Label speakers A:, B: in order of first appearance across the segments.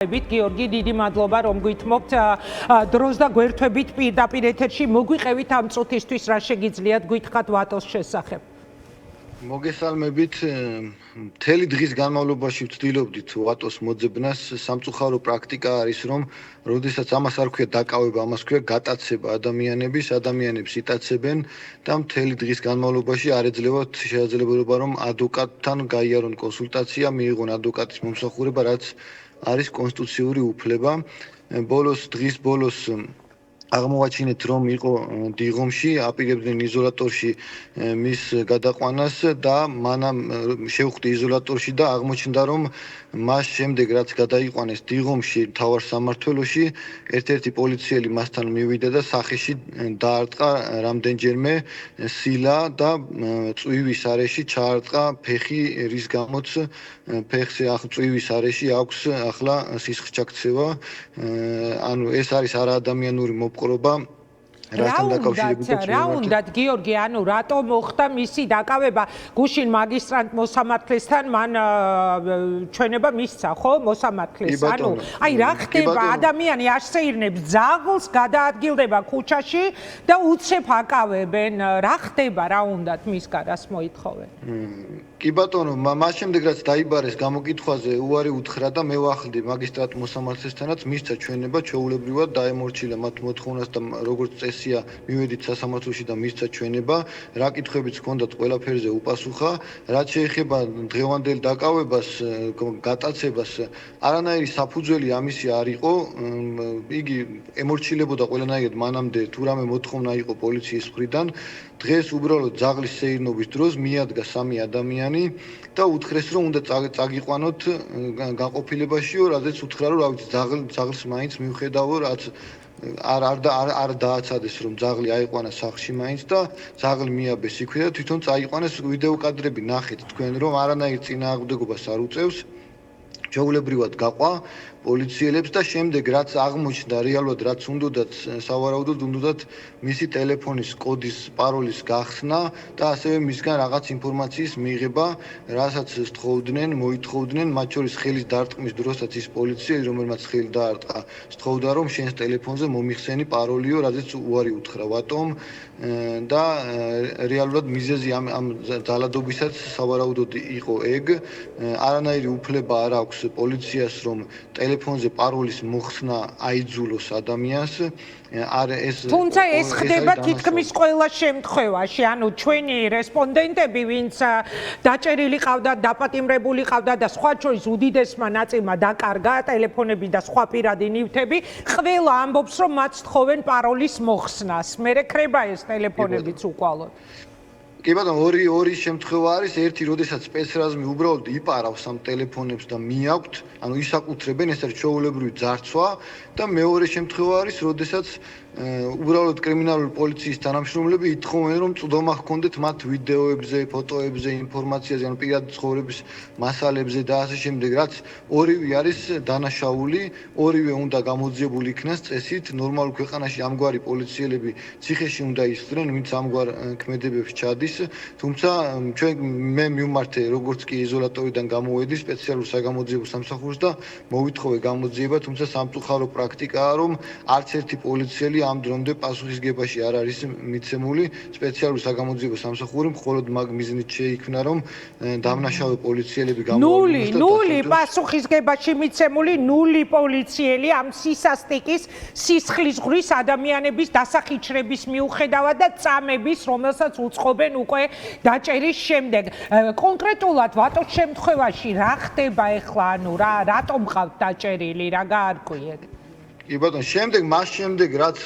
A: გიორგი, დიდი მადლობა რომ გვითმობთ დროს და გვერდებით პირდაპირ ეთერში მოგვიყევით ამ წუთისთვის რა შეგიძლიათ გითხრათ ვატოს შესახებ.
B: მოგესალმებით, მთელი დღის განმავლობაში ვცდილობდით ვატოს მოძებნას. სამწუხარო პრაქტიკა არის, რომ როდესაც ამას არ ქვია დაკავება, ამას ქვია გატაცება ადამიანებს იტაცებენ და მთელი დღის განმავლობაში არ ეძლევათ შესაძლებლობა რომ ადვოკატთან გაიარონ კონსულტაცია, მიიღონ ადვოკატის მომსახურება, რაც არის კონსტიტუციური უფლება. დღის ბოლოს აღმოვაჩინეთ, რომ იყო დიღომში, აპირებდნენ იზოლატორში მის გადაყვანას და მანამ შევხვდი იზოლატორში და აღმოჩნდა, რომ მას შემდეგ რაც გადაიყვანეს დიღომში მთავარ სამმართველოში, ერთ-ერთი პოლიციელი მასთან მივიდა და სახეში დაარტყა რამდენჯერმე სილა და წვივის არეში ჩაარტყა ფეხი, რის გამოც ფეხზე წვივის არეში აქვს ახლა სისხლჩაქცევა. ანუ ეს არის არაადამიანური მოპყრობა.
A: რა უნდათ გიორგი, ანუ რატო მოხდა მისი დაკავება გუშინ მაგისტრანტ მოსამართლესთან, მან ჩვენება მისცა, ხო, მოსამართლეს. ანუ აი რა ხდება, ადამიანი არსეირნებს ძაღლს, გადაადგილდება ქუჩაში და უცებ აკავებენ. რა ხდება, რა უნდათ მისგან, რას მოითხოვენ?
B: კი ბატონო, მას შემდეგ რაც დაიბარეს გამოკითხვაზე უარი უთხრა და მე ვახლდი მაგისტრატ მოსამართლესთანაც, მისცა ჩვენება, ჩვეულებრივად დაემორჩილა მათ მოთხოვნას და როგორც წესია მივედით სასამართლოში და მისცა ჩვენება, რა კითხვებიც ჰქონდათ ყველაფერზე უპასუხა, რაც შეეხება დღევანდელ დაკავებას, გატაცებას, არანაირი საფუძველი ამისი არ იყო, იგი ემორჩილებოდა ყველანაირად მანამდე თუ რამე მოთხოვნა იყო პოლიციის მხრიდან. დღეს უბრალოდ ძაღლის სეირნობის დროს მიადგა სამი ადამიანი და უთხრეს, რომ უნდა წაგიყვანოთ განყოფილებაშიო, რადგან უთხრა, რომ რა ვიცი, ძაღლს მაინც მივხედავო, რაც არ დააცადეს, რომ ძაღლი აიყვანა სახლში მაინც და ძაღლი მიაბეს იქვე და თვითონ წაიყვანეს. ვიდეო კადრები ნახეთ თქვენ, რომ არანაირ წინააღმდეგობას არ უწევს, ჩვეულებრივად გაყვა პოლიციელებს და შემდეგ რაც აღმოჩნდა რეალურად რაც უნდათ სავარაუდოდ უნდათ მისი ტელეფონის კოდის პაროლის გახსნა და ასევე მისგან რაღაც ინფორმაციის მიღება, რასაც მოითხოვდნენ, მათ შორის ხელის დარტყმის დროსაც ის პოლიციელი, რომელმაც ხელი დაარტყა, სთხოვდა რომ შენს ტელეფონზე მომიხსენი პაროლიო, რაზეც უარი უთხრა ვატომ და რეალურად მიზეზი ამ ძალადობისაც სავარაუდოდ იყო ეგ. არანაირი უფლება არ აქვს პოლიციას რომ ტელეფონზე პაროლის მოხსნა აიძულოს ადამიანს.
A: თუმცა ეს ხდება თითქმის ყველა შემთხვევაში, ანუ ჩვენი რესპონდენტები, ვინც დაჭერილი ყავდათ, დაპატიმრებული ყავდათ და სხვა შორის უდიდესმა ნაწილმა დაკარგა ტელეფონები და სხვა პირადი ნივთები, ყველა ამბობს, რომ მათ სთხოვენ პაროლის მოხსნას. მერე ქრება ეს ტელეფონებიც უკვალოდ.
B: კი ბატონო, ორი შემთხვევა არის. ერთი, როდესაც სპეცრაზმი უბრალოდ იპარავს ამ ტელეფონებს და მიაქვთ, ანუ ისაკუთრებენ, ეს არის ჩვეულებრივი ძარცვა და მეორე შემთხვევა არის, როდესაც უბრალოდ კრიმინალური პოლიციის თანამშრომლები ითხოვენ, რომ წვდომა ჰქონდეთ მათ ვიდეოებზე, ფოტოებზე, ინფორმაციაზე, ანუ პირადი ცხოვრების მასალებზე და ასე შემდეგ, რაც ორივე არის დანაშაული, ორივე უნდა გამოძიებული იქნას წესით. ნორმალურ ქვეყანაში ამგვარი პოლიციელები ციხეში უნდა ისხდნენ, ვინც ამგვარ ქმედებებს ჩადის. თუმცა მე მივმართე როგორც კი იზოლატორიდან გამოვედი სპეციალურ საგამოძიებო სამსახურს და მოვითხოვე გამოძიება, თუმცა სამწუხარო პრაქტიკაა, რომ არც ერთი პოლიციელი ამ დრომდე პასუხისგებაში არ არის მიცემული. სპეციალური საგამოძიებო სამსახური მხოლოდ მაგ მიზნით შეიქმნა, რომ დამნაშავე პოლიციელები
A: გამოვიდეს და ნული პასუხისგებაში მიცემული, ნული პოლიციელი ამ სისასტიკის, სისხლისღვრიის ადამიანების დასახიჩრების მიუხედავად და წამების, რომელსაც უწყობენ უკვე დაჭერის შემდეგ. კონკრეტულად ვატოს შემთხვევაში რა ხდება ეხლა, ანუ რატომ ყავთ დაჭერილი, რა გაარკვიეთ?
B: კი ბატონო, მას შემდეგ რაც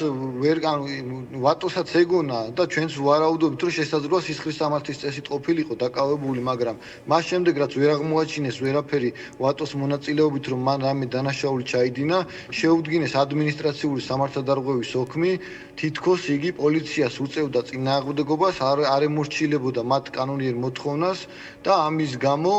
B: ვატოსაც ეგონა და ჩვენც ვარაუდობთ, რომ შესაძლოა სისხლის სამართლის წესით ყოფილიყო დაკავებული, მაგრამ მას შემდეგ რაც ვერ აღმოაჩინეს ვერაფერი ვატოს მონაწილეობით, რომ მან რამე დანაშაული ჩაიდინა, შეუდგინეს ადმინისტრაციული სამართალდარღვევის ოქმი, თითქოს იგი პოლიციას უწევდა წინააღმდეგობას, არ ემორჩილებოდა მათ კანონიერ მოთხოვნას და ამის გამო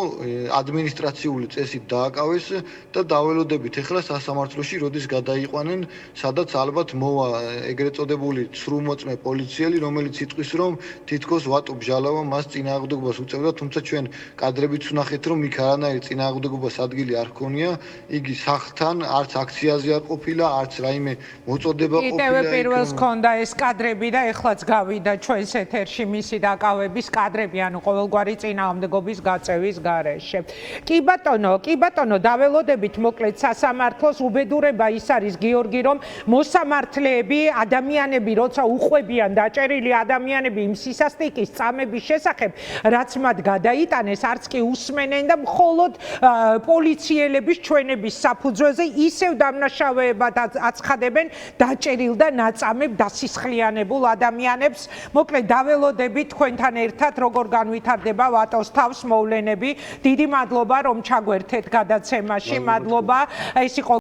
B: ადმინისტრაციული წესით დააკავეს და დაველოდებით ეხლა სასამართლოში, როდის გადაიყვანეს გაიყვანენ, სადაც ალბათ მოვა ეგრეთ წოდებული ცრუმოწმე პოლიციელი, რომელიც იტყვის, რომ თითქოს ვატო ბჟალავა მას წინააღმდეგობას უწევდა, თუმცა ჩვენ კადრებით ვნახეთ, რომ იქ არანაირი წინააღმდეგობას ადგილი არ ჰქონია, იგი სახლთან არც აქციაზე არ ყოფილა, არც რაიმე მოწოდება ყოფილა.
A: კიდევ პირველს ქონდა ეს კადრები და ეხლაც გავიდა ჩვენს ეთერში მისი დაკავების კადრები, ანუ ყოველგვარი წინააღმდეგობის გაწევის გარეშე. კი ბატონო, დაველოდებით მოკლედ სასამართლოს უბედურება ის არის გიორგი, რომ მოსამართლეები, ადამიანები, როცა უყვებიან დაჭერილი ადამიანები იმ სისასტიკის წამების შესახებ, რაც მათ გადაიტანეს, არც კი უსმენენ და მხოლოდ პოლიციელების ჩვენების საფუძველზე ისევ დამნაშავეებად აცხადებენ დაჭერილ და ნაწამებ დასისხლიანებულ ადამიანებს. მოკლედ დაველოდებით თქვენთან ერთად როგორ განვითარდება ვატოს თავს მოვლენები. დიდი მადლობა რომ ჩაგვერთეთ გადაცემაში. მადლობა. ეს იყო